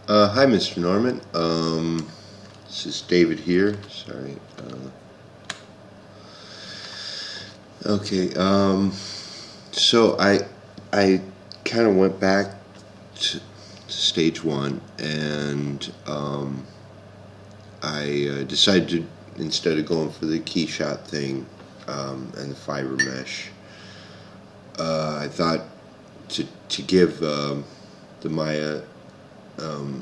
Hi, Mr. Norman. This is David here. Sorry. Okay. So I kind of went back to stage one, and I decided to, instead of going for the key shot thing and the fiber mesh, I thought to give the Maya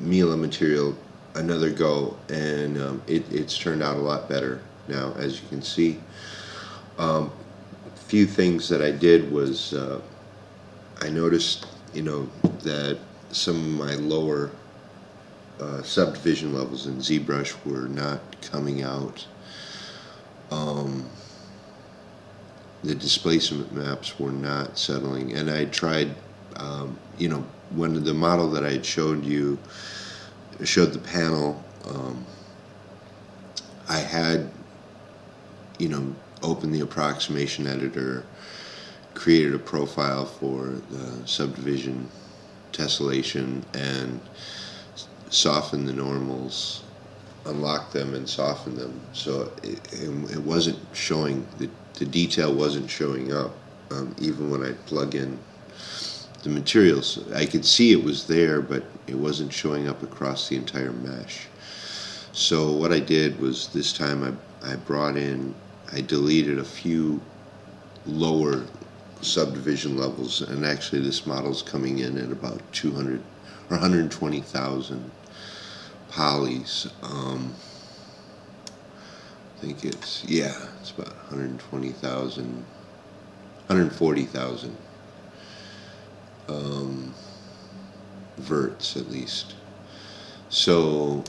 Mila material another go, and it's turned out a lot better now, as you can see. Few things that I did was I noticed, that some of my lower subdivision levels in ZBrush were not coming out. The displacement maps were not settling, and I tried, when the model that I had showed the panel, I had, opened the approximation editor, created a profile for the subdivision tessellation, and softened the normals, unlocked them and softened them. So it wasn't showing, the detail wasn't showing up, even when I plug in the materials. I could see it was there, but it wasn't showing up across the entire mesh. So what I did was, this time I deleted a few lower subdivision levels, and actually this model's coming in at about 200 or 120,000 polys. I think it's about 120,000, 140,000 verts at least. So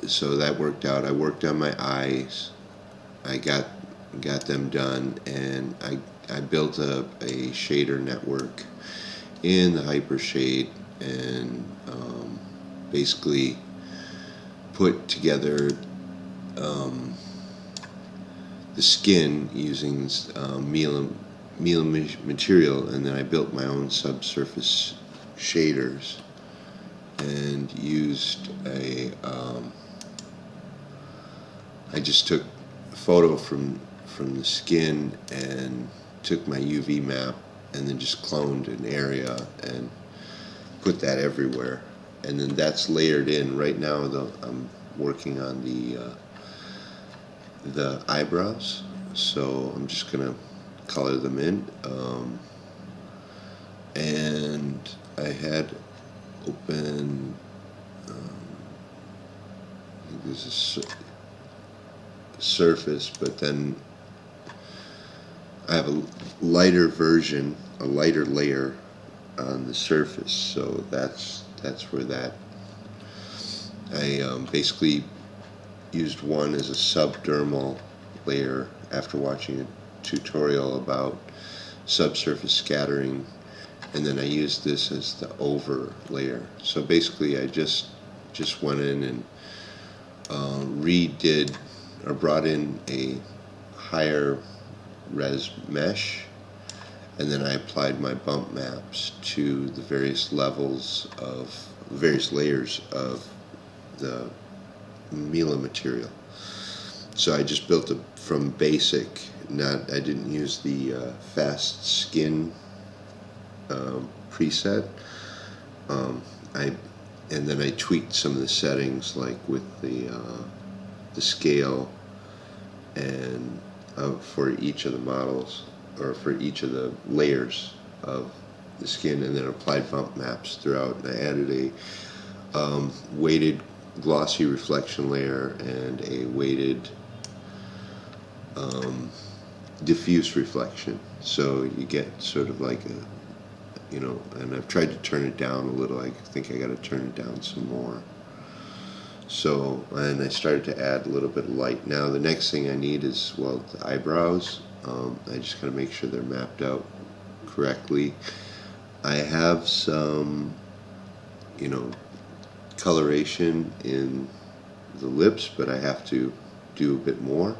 that worked out. I worked on my eyes. I got them done, and I built up a shader network in the Hypershade, and basically put together the skin using Mila material, and then I built my own subsurface shaders and used I just took a photo from the skin and took my UV map and then just cloned an area and put that everywhere, and then that's layered in. Right now, though, I'm working on the eyebrows, so I'm just gonna color them in. And I had open, I think this is surface, but then I have a lighter version, a lighter layer on the surface, so that's where that, I basically used one as a subdermal layer after watching a tutorial about subsurface scattering, and then I used this as the over layer. So basically I just went in and redid, or brought in a higher res mesh, and then I applied my bump maps to the various levels of various layers of the Mila material. So I just built it from basic. I didn't use the fast skin preset. And then I tweaked some of the settings, like with the scale and for each of the models, or for each of the layers of the skin, and then applied bump maps throughout. And I added a weighted glossy reflection layer and a weighted diffuse reflection, so you get sort of like a, and I've tried to turn it down a little. I think I got to turn it down some more. So, and I started to add a little bit of light. Now the next thing I need is, well, the eyebrows. I just got to make sure they're mapped out correctly. I have some, coloration in the lips, but I have to do a bit more.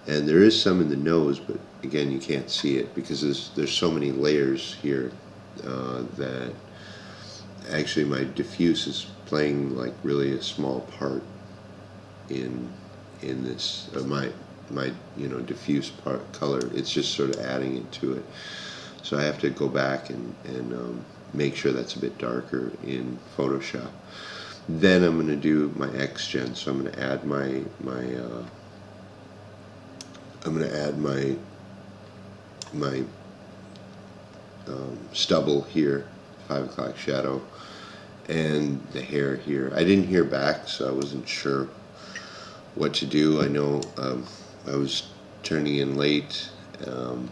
And there is some in the nose, but again, you can't see it because there's so many layers here that actually my diffuse is playing like really a small part in this, my diffuse part color. It's just sort of adding it to it. So I have to go back and make sure that's a bit darker in Photoshop. Then I'm going to do my X-Gen. So I'm going to add my stubble here, 5 o'clock shadow, and the hair here. I didn't hear back, so I wasn't sure what to do. I know I was turning in late on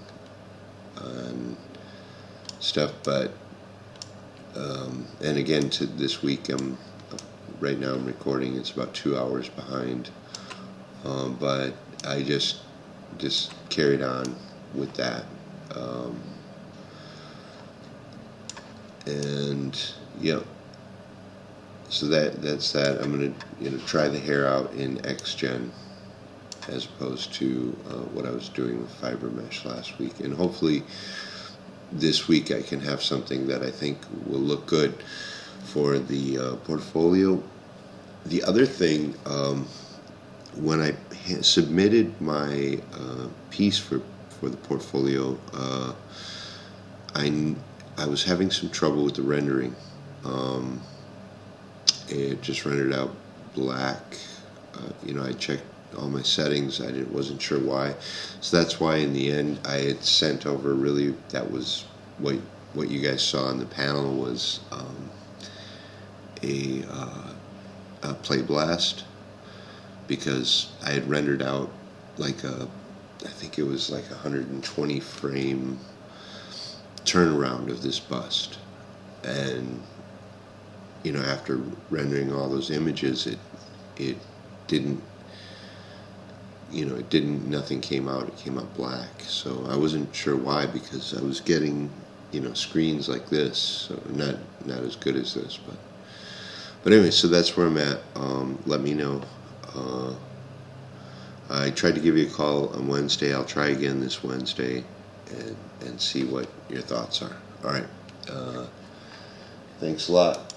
stuff, but and again, to this week, right now I'm recording. It's about 2 hours behind, but I just carried on with that, and yeah. So that's that. I'm gonna try the hair out in X-Gen as opposed to what I was doing with fiber mesh last week, and hopefully this week I can have something that I think will look good for the portfolio. The other thing, when I submitted my piece for the portfolio, I was having some trouble with the rendering. It just rendered out black. I checked all my settings. I wasn't sure why. So that's why in the end I had sent over, really, that was what you guys saw on the panel was a play blast, because I had rendered out like I think it was like 120 frame turnaround of this bust, and after rendering all those images, it didn't, nothing came out. It came out black. So I wasn't sure why, because I was getting, screens like this, so not as good as this, but anyway, so that's where I'm at. Let me know. I tried to give you a call on Wednesday. I'll try again this Wednesday and see what your thoughts are. All right. Thanks a lot.